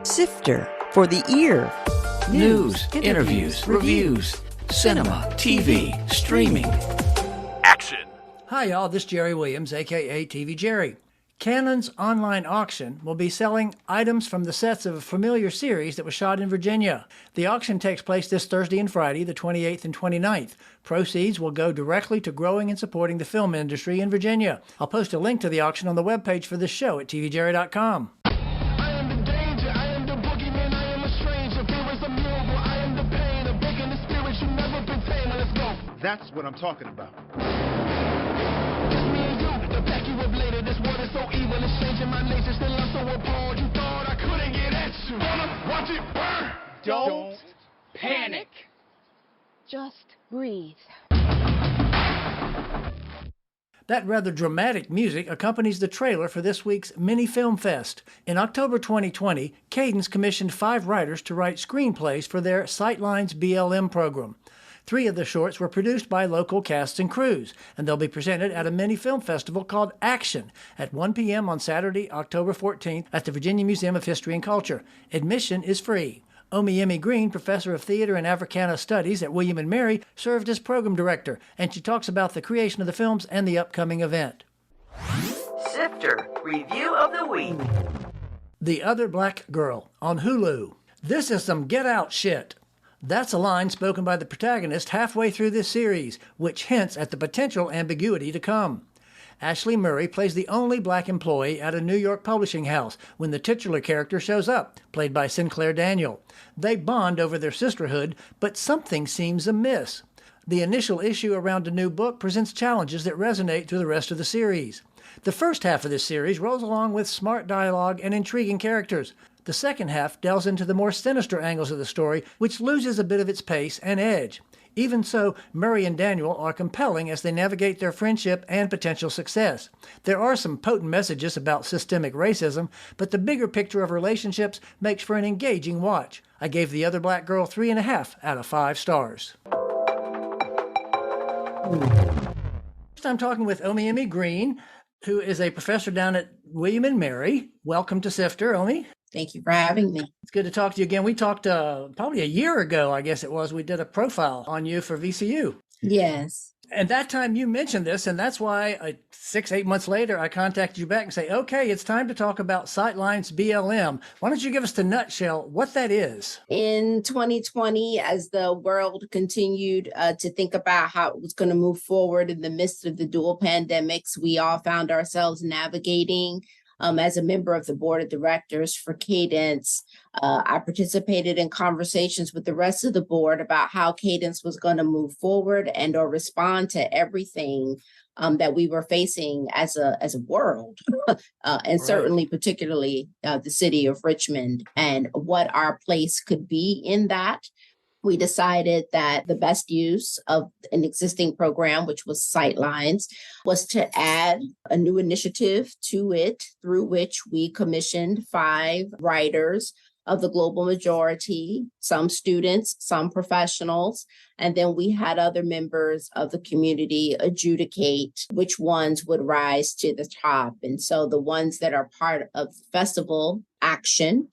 Sifter for the ear. News, interviews, reviews, cinema, TV, streaming. Action. Hi, y'all. This is Jerry Williams, a.k.a. TV Jerry. Canon's online auction will be selling items from the sets of a familiar series that was shot in Virginia. The auction takes place this Thursday and Friday, the 28th and 29th. Proceeds will go directly to growing and supporting the film industry in Virginia. I'll post a link to the auction on the webpage for this show at tvjerry.com. That's what I'm talking about. This world is so evil, it's changing my nature. Still I'm so appalled, you thought I couldn't get at you. Wanna watch it burn? Don't panic. Just breathe. That rather dramatic music accompanies the trailer for this week's Mini Film Fest. In October 2020, Cadence commissioned 5 writers to write screenplays for their Sightlines BLM program. 3 of the shorts were produced by local casts and crews, and they'll be presented at a mini film festival called Action at 1 p.m. on Saturday, October 14th at the Virginia Museum of History and Culture. Admission is free. Omiyemo Green, professor of theater and Africana studies at William & Mary, served as program director, and she talks about the creation of the films and the upcoming event. Sifter Review of the Week. The Other Black Girl on Hulu. This is some get out shit. That's a line spoken by the protagonist halfway through this series, which hints at the potential ambiguity to come. Ashley Murray plays the only black employee at a New York publishing house when the titular character shows up, played by Sinclair Daniel. They bond over their sisterhood, but something seems amiss. The initial issue around a new book presents challenges that resonate through the rest of the series. The first half of this series rolls along with smart dialogue and intriguing characters. The second half delves into the more sinister angles of the story, which loses a bit of its pace and edge. Even so, Murray and Daniel are compelling as they navigate their friendship and potential success. There are some potent messages about systemic racism, but the bigger picture of relationships makes for an engaging watch. I gave The Other Black Girl 3.5 out of 5 stars. First, I'm talking with Omiyemo Green, who is a professor down at William & Mary. Welcome to Sifter, Omi. Thank you for having me. It's good to talk to you again. We talked probably a year ago, I guess it was. We did a profile on you for VCU. Yes. And that time you mentioned this, and that's why 6-8 months later, I contacted you back and say, okay, it's time to talk about Sightlines BLM. Why don't you give us the nutshell what that is? In 2020, as the world continued to think about how it was going to move forward in the midst of the dual pandemics, we all found ourselves navigating as a member of the board of directors for Cadence. I participated in conversations with the rest of the board about how Cadence was going to move forward and or respond to everything that we were facing as a world, and certainly particularly the city of Richmond, and what our place could be in that. We decided that the best use of an existing program, which was Sightlines, was to add a new initiative to it through which we commissioned 5 writers of the global majority, some students, some professionals, and then we had other members of the community adjudicate which ones would rise to the top. And so the ones that are part of the festival Action,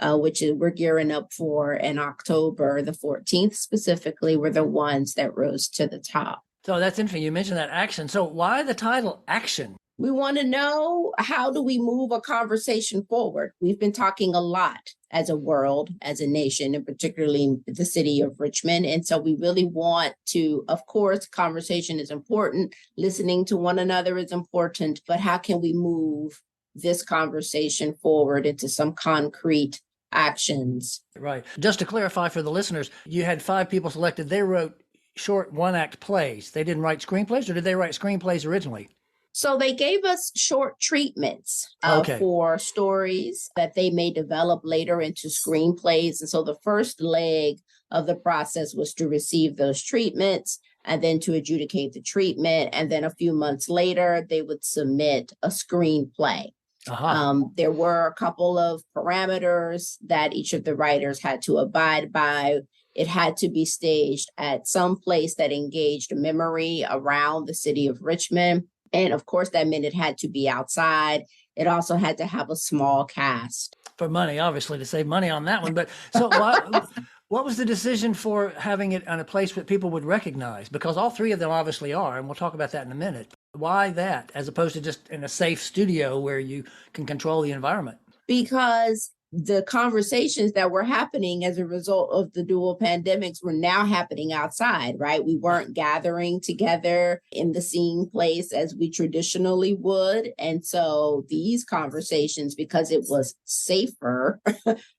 which we're gearing up for in October the 14th specifically, were the ones that rose to the top. So that's interesting. You mentioned that Action. So why the title Action? We want to know, how do we move a conversation forward? We've been talking a lot as a world, as a nation, and particularly the city of Richmond. And so we really want to, of course, conversation is important. Listening to one another is important. But how can we move this conversation forward into some concrete actions? Right. Just to clarify for the listeners, you had 5 people selected. They wrote short 1-act plays. They didn't write screenplays, or did they write screenplays originally? So they gave us short treatments Okay. for stories that they may develop later into screenplays. And so the first leg of the process was to receive those treatments and then to adjudicate the treatment. And then a few months later, they would submit a screenplay. There were a couple of parameters that each of the writers had to abide by. It had to be staged at some place that engaged memory around the city of Richmond. And of course, that meant it had to be outside. it also had to have a small cast. For money, obviously, to save money on that one. But so what was the decision for having it on a place that people would recognize? Because all three of them obviously are, and we'll talk about that in a minute. Why that, as opposed to just in a safe studio where you can control the environment? Because the conversations that were happening as a result of the dual pandemics were now happening outside, right? We weren't gathering together in the same place as we traditionally would. And so these conversations, because it was safer,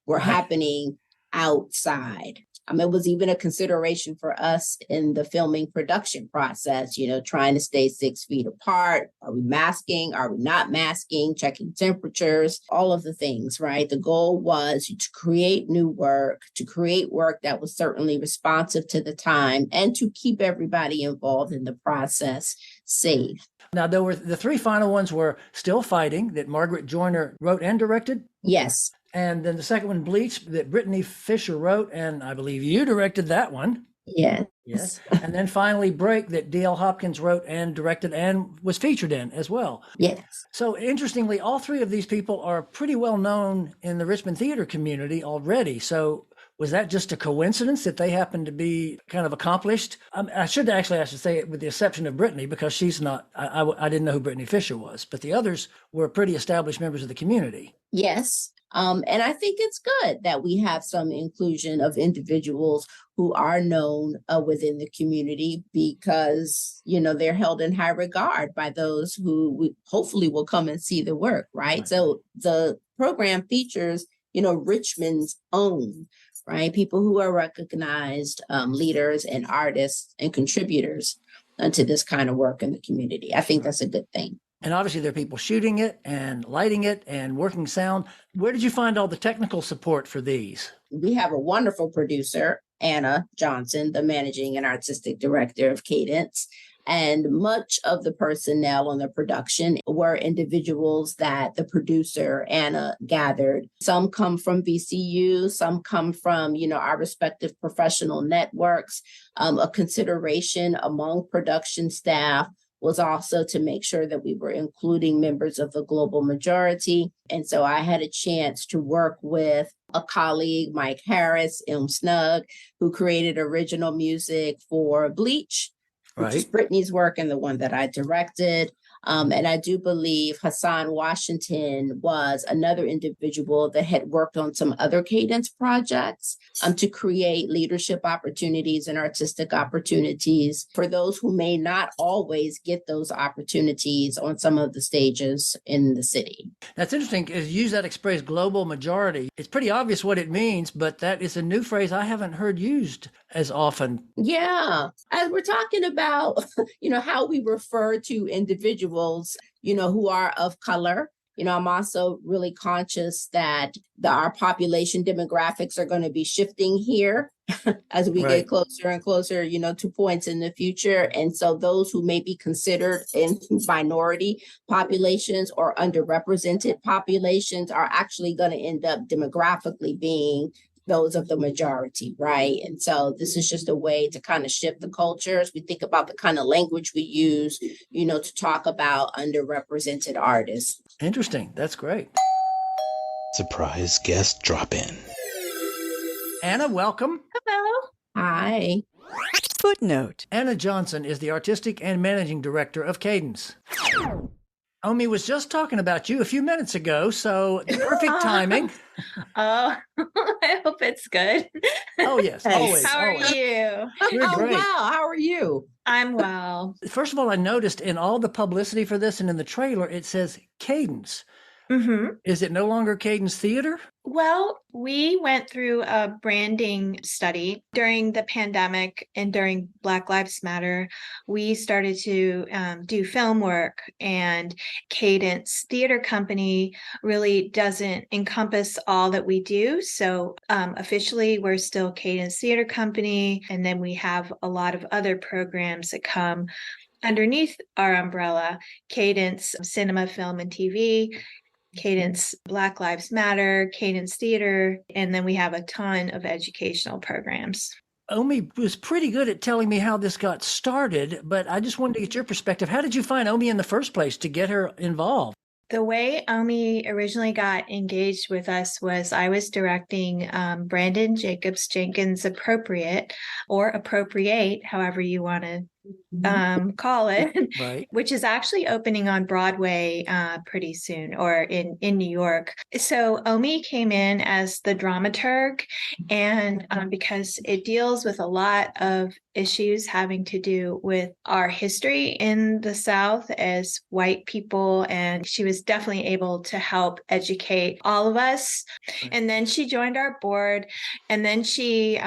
were happening outside. It was even a consideration for us in the filming production process, trying to stay 6 feet apart. Are we masking? Are we not masking? Checking temperatures, all of the things, right? The goal was to create new work, to create work that was certainly responsive to the time, and to keep everybody involved in the process safe. Now, there were the three final ones were Still Fighting, that Margaret Joyner wrote and directed. Yes. And then the second one, Bleach, that Brittany Fisher wrote, and I believe you directed that one. Yes. Yes. And then finally, Break, that D.L. Hopkins wrote and directed and was featured in as well. Yes. So interestingly, all three of these people are pretty well known in the Richmond theater community already. So was that just a coincidence that they happen to be kind of accomplished? I should say it with the exception of Brittany, because she's not, I didn't know who Brittany Fisher was, but the others were pretty established members of the community. Yes. And I think it's good that we have some inclusion of individuals who are known within the community, because, they're held in high regard by those who hopefully will come and see the work, right? So the program features, Richmond's own, right? People who are recognized leaders and artists and contributors to this kind of work in the community. I think that's a good thing. And obviously there are people shooting it and lighting it and working sound. Where did you find all the technical support for these? We have a wonderful producer, Anna Johnson, the managing and artistic director of Cadence. And much of the personnel on the production were individuals that the producer, Anna, gathered. Some come from VCU, some come from, our respective professional networks. A consideration among production staff was also to make sure that we were including members of the global majority. And so I had a chance to work with a colleague, Mike Harris, Snug, who created original music for Bleach, which is Brittany's work and the one that I directed. And I do believe Hassan Washington was another individual that had worked on some other Cadence projects to create leadership opportunities and artistic opportunities for those who may not always get those opportunities on some of the stages in the city. That's interesting, is use that expression, global majority. It's pretty obvious what it means, but that is a new phrase I haven't heard used as often. Yeah. As we're talking about, how we refer to individuals, who are of color. I'm also really conscious that our population demographics are going to be shifting here as we get closer and closer, to points in the future. And so those who may be considered in minority populations or underrepresented populations are actually going to end up demographically being those of the majority, right? And so this is just a way to kind of shift the culture as we think about the kind of language we use, to talk about underrepresented artists. Interesting. That's great. Surprise guest drop in. Anna, welcome. Hello. Hi. Footnote. Anna Johnson is the artistic and managing director of Cadence. Omi was just talking about you a few minutes ago, so perfect timing. Oh, I hope it's good. Oh, yes, always. How are you? We're great. Wow, how are you? I'm well. First of all, I noticed in all the publicity for this and in the trailer, it says Cadence. Mm-hmm. Is it no longer Cadence Theater? Well, we went through a branding study during the pandemic and during Black Lives Matter. We started to do film work, and Cadence Theater Company really doesn't encompass all that we do. So officially, we're still Cadence Theater Company, and then we have a lot of other programs that come underneath our umbrella: Cadence Cinema, Film, and TV, Cadence Black Lives Matter, Cadence Theater, and then we have a ton of educational programs. Omi was pretty good at telling me how this got started, but I just wanted to get your perspective. How did you find Omi in the first place to get her involved? The way Omi originally got engaged with us was I was directing Brandon Jacobs Jenkins' Appropriate, or Appropriate, however you want to call it, Right. which is actually opening on Broadway pretty soon, or in New York. So Omi came in as the dramaturg, and because it deals with a lot of issues having to do with our history in the South as white people, and she was definitely able to help educate all of us. And then she joined our board, and then she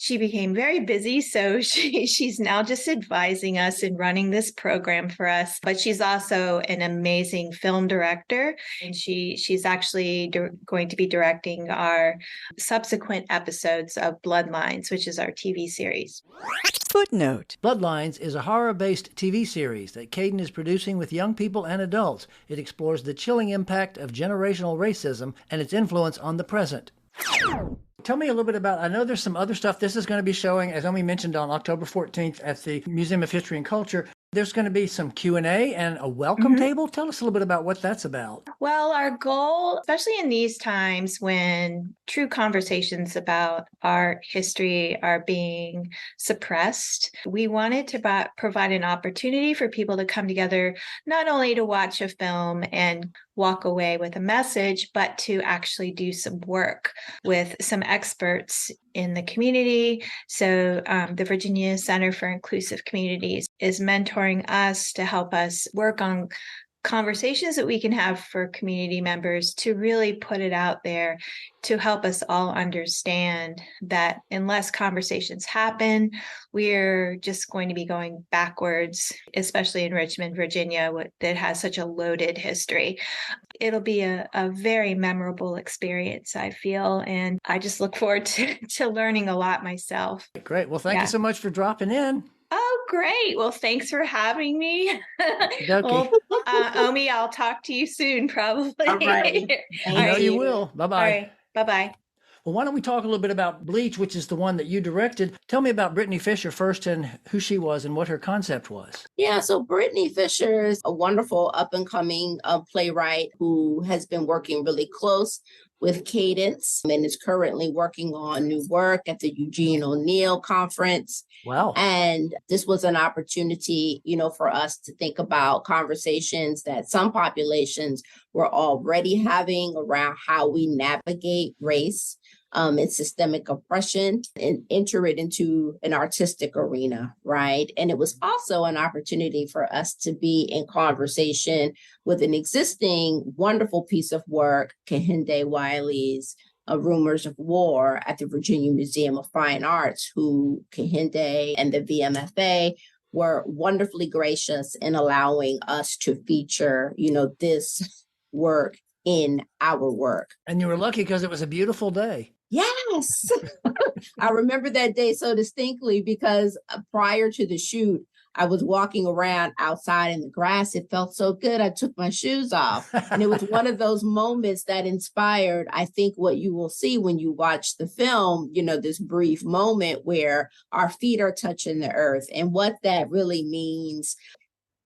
became very busy, so she's now just advising us and running this program for us. But she's also an amazing film director, and she's actually going to be directing our subsequent episodes of Bloodlines, which is our TV series. Footnote. Bloodlines is a horror-based TV series that Caden is producing with young people and adults. It explores the chilling impact of generational racism and its influence on the present. Tell me a little bit about, I know there's some other stuff this is going to be showing, as Omi mentioned, on October 14th at the Museum of History and Culture. There's going to be some Q&A and a welcome table. Tell us a little bit about what that's about. Well, our goal, especially in these times when true conversations about our history are being suppressed, we wanted to provide an opportunity for people to come together, not only to watch a film and walk away with a message, but to actually do some work with some experts in the community. So the Virginia Center for Inclusive Communities is mentoring us to help us work on conversations that we can have for community members to really put it out there to help us all understand that unless conversations happen, we're just going to be going backwards, especially in Richmond, Virginia, that has such a loaded history. It'll be a very memorable experience, I feel, and I just look forward to learning a lot myself. Great. Well, thank you so much for dropping in. Oh, great. Well, thanks for having me. Well, Omi, I'll talk to you soon, probably. All right. I know you will. Bye-bye. All right. Bye-bye. Well, why don't we talk a little bit about Bleach, which is the one that you directed. Tell me about Brittany Fisher first and who she was and what her concept was. Yeah, so Brittany Fisher is a wonderful up-and-coming playwright who has been working really close with Cadence and is currently working on new work at the Eugene O'Neill Conference. Wow. And this was an opportunity, for us to think about conversations that some populations were already having around how we navigate race and systemic oppression and enter it into an artistic arena, right? And it was also an opportunity for us to be in conversation with an existing wonderful piece of work, Kehinde Wiley's Rumors of War at the Virginia Museum of Fine Arts, who Kehinde and the VMFA were wonderfully gracious in allowing us to feature, this work in our work. And you were lucky because it was a beautiful day. Yes. I remember that day so distinctly because prior to the shoot, I was walking around outside in the grass. It felt so good. I took my shoes off. And it was one of those moments that inspired, I think, what you will see when you watch the film, this brief moment where our feet are touching the earth and what that really means.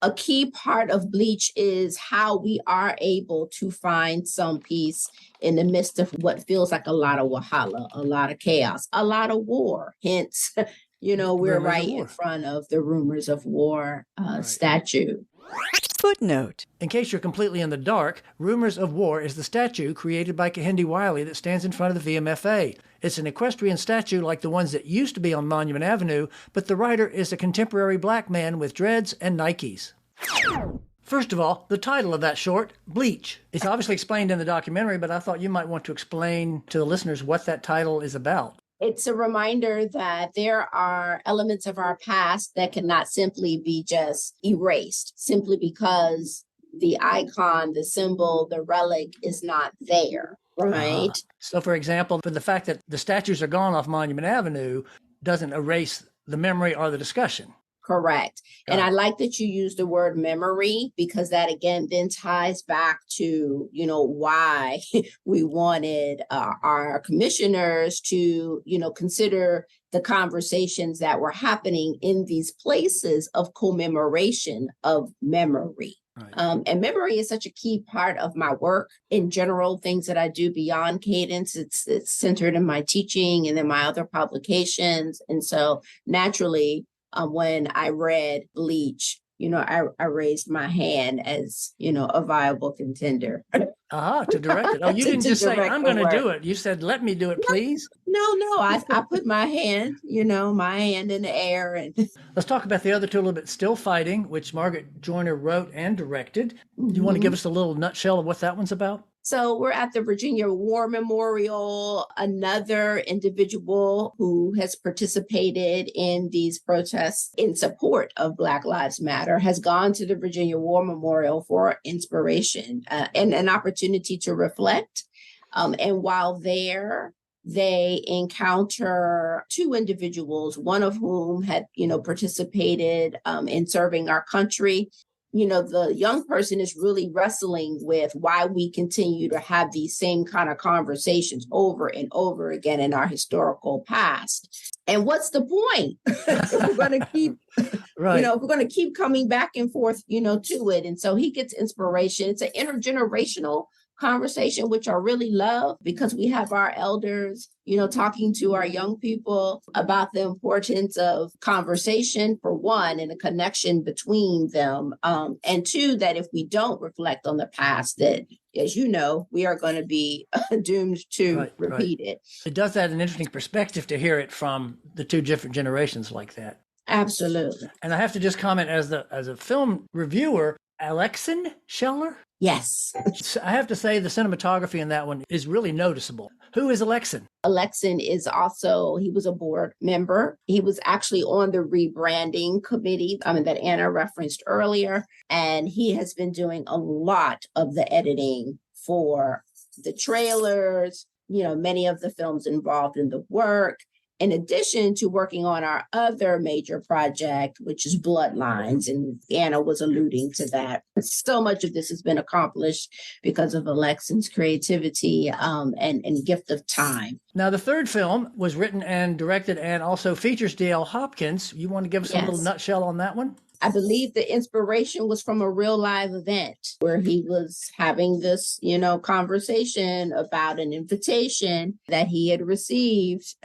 A key part of Bleach is how we are able to find some peace in the midst of what feels like a lot of wahala, a lot of chaos, a lot of war. Hence, we're right in front of the Rumors of War statue. Footnote. In case you're completely in the dark, Rumors of War is the statue created by Kehinde Wiley that stands in front of the VMFA. It's an equestrian statue like the ones that used to be on Monument Avenue, but the writer is a contemporary black man with dreads and Nikes. First of all, the title of that short, Bleach. It's obviously explained in the documentary, but I thought you might want to explain to the listeners what that title is about. It's a reminder that there are elements of our past that cannot simply be just erased, simply because the icon, the symbol, the relic is not there, right? So, for example, for the fact that the statues are gone off Monument Avenue doesn't erase the memory or the discussion. Correct. And I like that you use the word memory because that, again, then ties back to, why we wanted our commissioners to, consider the conversations that were happening in these places of commemoration of memory. Right. And memory is such a key part of my work in general, things that I do beyond cadence. It's centered in my teaching and in my other publications. And so naturally, when I read Bleach, I raised my hand as, a viable contender. To direct it. Oh, you To- didn't to just say, direct I'm the going to do work. it. You said, let me do it, please. No, I put my hand, my hand in the air. And Let's talk about the other two a little bit. Still Fighting, which Margaret Joyner wrote and directed. Do you want to give us a little nutshell of what that one's about? So we're at the Virginia War Memorial. Another individual who has participated in these protests in support of Black Lives Matter has gone to the Virginia War Memorial for inspiration and an opportunity to reflect. And while there, they encounter two individuals, one of whom had, participated in serving our country. The young person is really wrestling with why we continue to have these same kind of conversations over and over again in our historical past. And what's the point if we're going to keep, Right. if we're going to keep coming back and forth, to it. And so he gets inspiration. It's an intergenerational conversation, which I really love because we have our elders, talking to our young people about the importance of conversation, for one, and a connection between them. And two, that if we don't reflect on the past, that, as you know, we are going to be doomed to repeat it. It does add an interesting perspective to hear it from the two different generations like that. Absolutely. And I have to just comment as a film reviewer, Alexin Scheller. Yes. I have to say the cinematography in that one is really noticeable. Who is Alexin? Alexin is he was a board member. He was actually on the rebranding committee that Anna referenced earlier. And he has been doing a lot of the editing for the trailers, many of the films involved in the work, in addition to working on our other major project, which is Bloodlines. And Anna was alluding to that. So much of this has been accomplished because of Alexin's creativity and gift of time. Now, the third film was written and directed and also features D.L. Hopkins. You want to give us a little nutshell on that one? I believe the inspiration was from a real live event where he was having this, conversation about an invitation that he had received.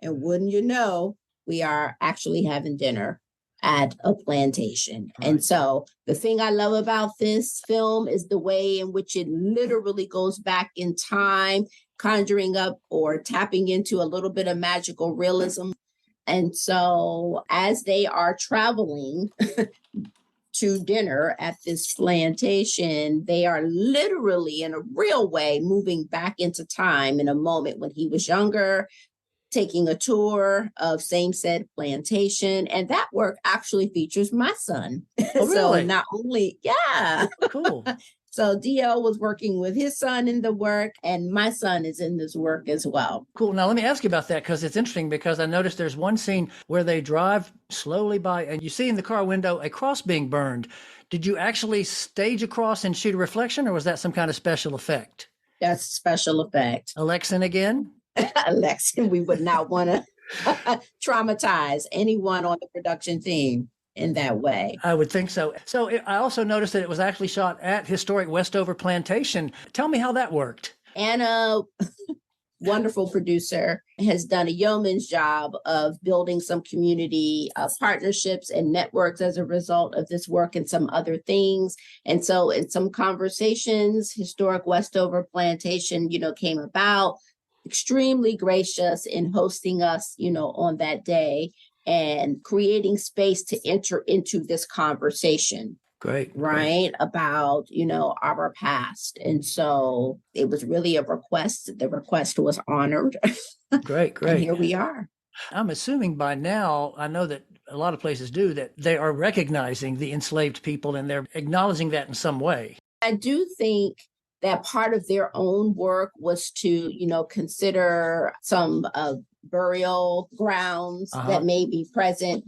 And wouldn't you know, we are actually having dinner at a plantation. Right. And so the thing I love about this film is the way in which it literally goes back in time, conjuring up or tapping into a little bit of magical realism. And so as they are traveling to dinner at this plantation, they are literally in a real way moving back into time in a moment when he was younger, taking a tour of same said plantation. And that work actually features my son. Oh, really? So not only, yeah. Cool. So DL was working with his son in the work, and my son is in this work as well. Cool. Now, let me ask you about that, because it's interesting, because I noticed there's one scene where they drive slowly by and you see in the car window a cross being burned. Did you actually stage a cross and shoot a reflection, or was that some kind of special effect? That's special effect. Alexin again? Alexin, we would not want to traumatize anyone on the production team in that way. I would think so. So I also noticed that it was actually shot at historic Westover Plantation. Tell me how that worked. Anna, wonderful producer, has done a yeoman's job of building some community partnerships and networks as a result of this work and some other things. And so in some conversations, historic Westover Plantation, came about. Extremely gracious in hosting us, on that day and creating space to enter into this conversation. Great. Right. About, our past. And so it was really a request. The request was honored. Great. And here we are. I'm assuming by now, I know that a lot of places do, that they are recognizing the enslaved people and they're acknowledging that in some way. I do think that part of their own work was to, consider some burial grounds that may be present,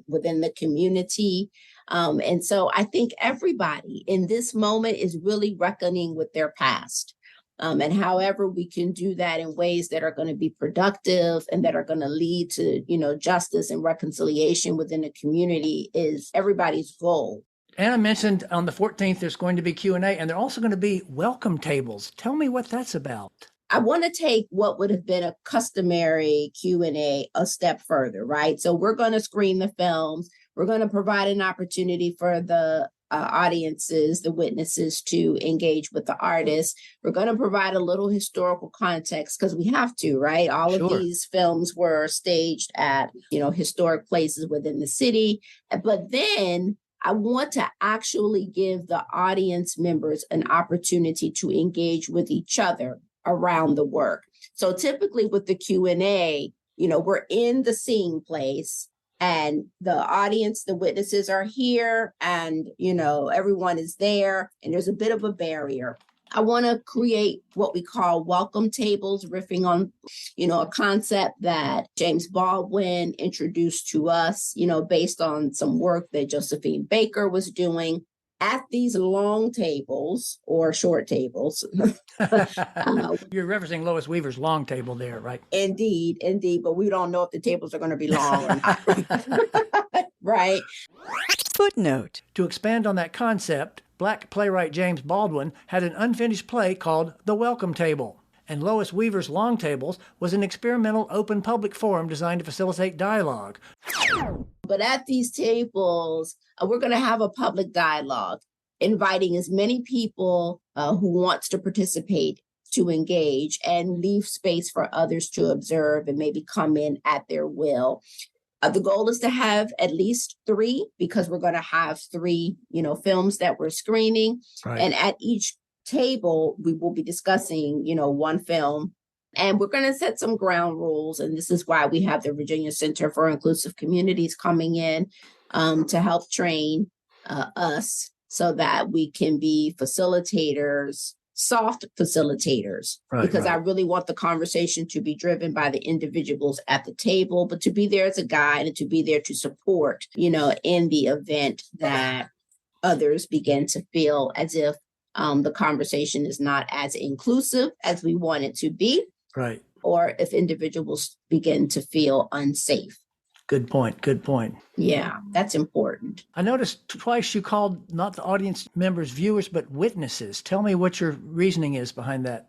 within the community. And so I think everybody in this moment is really reckoning with their past. And however we can do that in ways that are going to be productive and that are going to lead to, justice and reconciliation within the community is everybody's goal. Anna mentioned on the 14th there's going to be Q&A, and there are also going to be welcome tables. Tell me what that's about. I want to take what would have been a customary Q&A a step further, right? So we're going to screen the films. We're going to provide an opportunity for the audiences, the witnesses, to engage with the artists. We're going to provide a little historical context because we have to, right? All of these films were staged at, historic places within the city. But then I want to actually give the audience members an opportunity to engage with each other around the work. So typically with the Q&A, we're in the seeing place and the audience, the witnesses are here and, everyone is there and there's a bit of a barrier. I want to create what we call welcome tables, riffing on, a concept that James Baldwin introduced to us, based on some work that Josephine Baker was doing. At these long tables or short tables. You're referencing Lois Weaver's long table there, right? Indeed. But we don't know if the tables are going to be long or not. Right. Footnote. To expand on that concept, Black playwright James Baldwin had an unfinished play called The Welcome Table. And Lois Weaver's Long Tables was an experimental open public forum designed to facilitate dialogue. But at these tables, we're going to have a public dialogue, inviting as many people who wants to participate to engage and leave space for others to observe and maybe come in at their will. The goal is to have at least 3, because we're going to have 3, films that we're screening. Right. And at each table, we will be discussing, one film. And we're going to set some ground rules. And this is why we have the Virginia Center for Inclusive Communities coming in to help train us so that we can be facilitators, soft facilitators, because I really want the conversation to be driven by the individuals at the table, but to be there as a guide and to be there to support, in the event that others begin to feel as if the conversation is not as inclusive as we want it to be. Right. Or if individuals begin to feel unsafe. Good point. Yeah, that's important. I noticed twice you called not the audience members viewers, but witnesses. Tell me what your reasoning is behind that.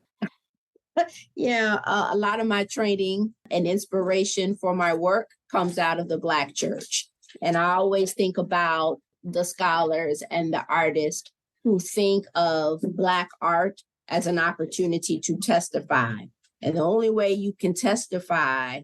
Yeah, a lot of my training and inspiration for my work comes out of the Black church. And I always think about the scholars and the artists who think of Black art as an opportunity to testify. And the only way you can testify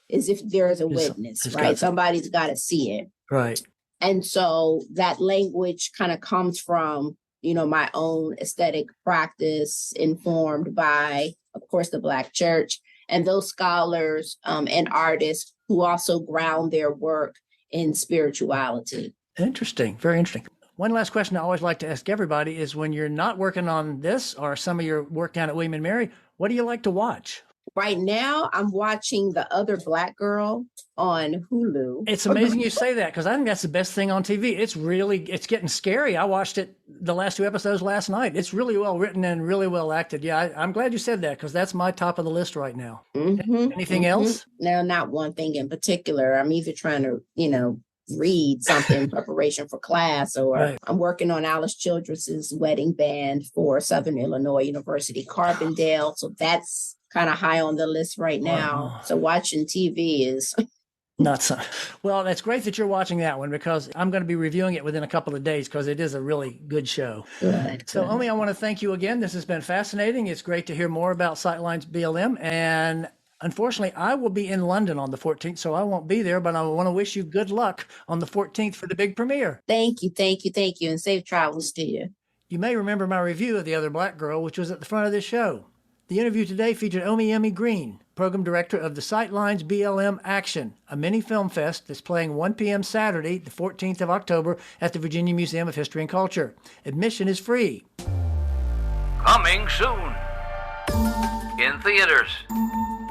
is if there is a witness, right? Somebody's got to see it. Right. And so that language kind of comes from, my own aesthetic practice, informed by, of course, the Black church and those scholars and artists who also ground their work in spirituality. Interesting. Very interesting. One last question I always like to ask everybody is, when you're not working on this or some of your work down at William and Mary, what do you like to watch? Right now, I'm watching The Other Black Girl on Hulu. It's amazing you say that, because I think that's the best thing on TV. It's getting scary. I watched it, the last 2 episodes last night. It's really well written and really well acted. Yeah, I'm glad you said that, because that's my top of the list right now. Mm-hmm, Anything else? No, not one thing in particular. I'm either trying to, read something in preparation for class, or I'm working on Alice Childress's wedding band for Southern Illinois University, Carbondale. So that's kind of high on the list right now. Wow. So watching TV is not so. Well, that's great that you're watching that one, because I'm going to be reviewing it within a couple of days, because it is a really good show. Good. So, Omi, I want to thank you again. This has been fascinating. It's great to hear more about Sightlines BLM. And unfortunately, I will be in London on the 14th, so I won't be there, but I want to wish you good luck on the 14th for the big premiere. Thank you, and safe travels to you. You may remember my review of The Other Black Girl, which was at the front of this show. The interview today featured Omiyemo Green, program director of the Sightlines BLM Action, a mini film fest that's playing 1 p.m. Saturday, the 14th of October, at the Virginia Museum of History and Culture. Admission is free. Coming soon. In theaters.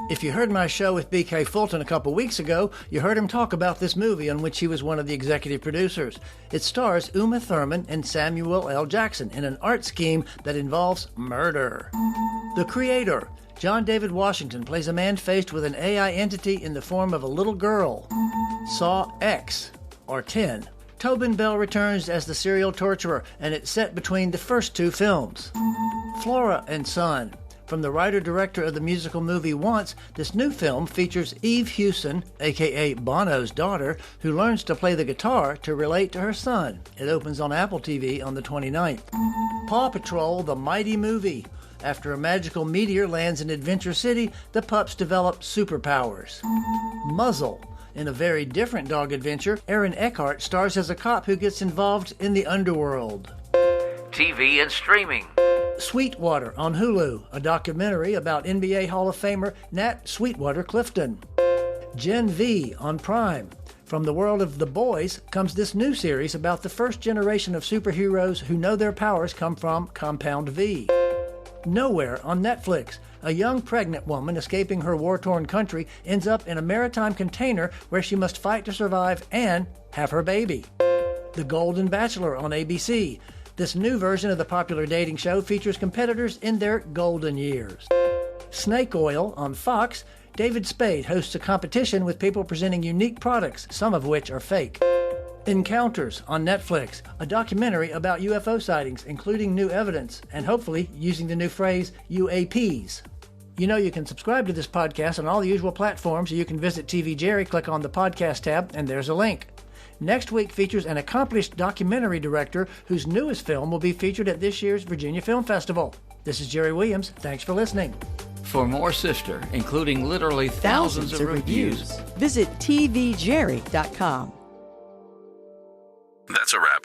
If you heard my show with B.K. Fulton a couple weeks ago, you heard him talk about this movie on which he was one of the executive producers. It stars Uma Thurman and Samuel L. Jackson in an art scheme that involves murder. The creator, John David Washington, plays a man faced with an AI entity in the form of a little girl. Saw X, or 10, Tobin Bell returns as the serial torturer, and it's set between the first two films. Flora and Son. From the writer-director of the musical movie Once, this new film features Eve Hewson, a.k.a. Bono's daughter, who learns to play the guitar to relate to her son. It opens on Apple TV on the 29th. Paw Patrol, the Mighty Movie. After a magical meteor lands in Adventure City, the pups develop superpowers. Muzzle. In a very different dog adventure, Aaron Eckhart stars as a cop who gets involved in the underworld. TV and streaming. Sweetwater on Hulu, a documentary about NBA Hall of Famer Nat Sweetwater Clifton. Gen V on Prime. From the world of The Boys comes this new series about the first generation of superheroes who know their powers come from Compound V. Nowhere on Netflix. A young pregnant woman escaping her war-torn country ends up in a maritime container where she must fight to survive and have her baby. The Golden Bachelor on ABC. This new version of the popular dating show features competitors in their golden years. Snake Oil on Fox. David Spade hosts a competition with people presenting unique products, some of which are fake. Encounters on Netflix, a documentary about UFO sightings, including new evidence, and hopefully using the new phrase UAPs. You know you can subscribe to this podcast on all the usual platforms, or you can visit TV Jerry, click on the podcast tab, and there's a link. Next week features an accomplished documentary director whose newest film will be featured at this year's Virginia Film Festival. This is Jerry Williams. Thanks for listening. For more Sister, including literally thousands of reviews, visit tvjerry.com. That's a wrap.